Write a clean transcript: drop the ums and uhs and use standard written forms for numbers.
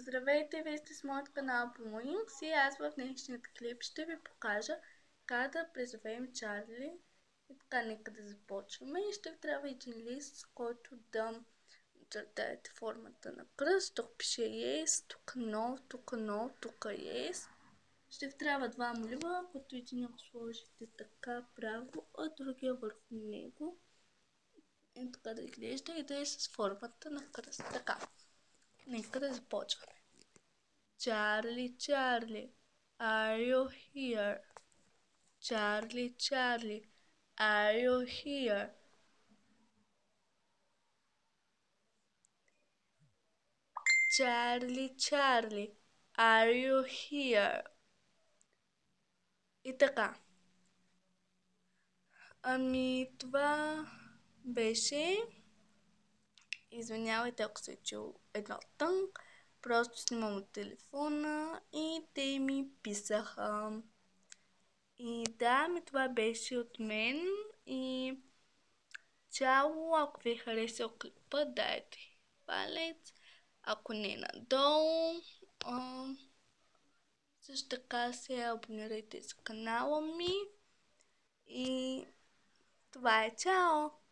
Здравейте, вие сте с моят канал по Wings и аз в днешният клип ще ви покажа как да призовем Чарли. И така, нека да започваме. И ще ви трябва един лист, с който да чертаете формата на кръст. Тук пише Yes, тук No, тук No, тук Yes. Ще ви трябва два молива, като един го сложите така право, а другия върху него. И така да изглежда и да е с формата на кръст. Така, нека да започваме. Charlie, Charlie, are you here? Charlie, Charlie, are you here? Charlie, Charlie, are you here? И така. Това беше... Извинявайте, ако се е чул едно тънк. Просто снимам от телефона и те ми писаха. И да, това беше от мен. И чао, ако ви е харесал клипа, дайте палец. Ако не надолу. Също така се абонирайте за канала ми. И това е, чао!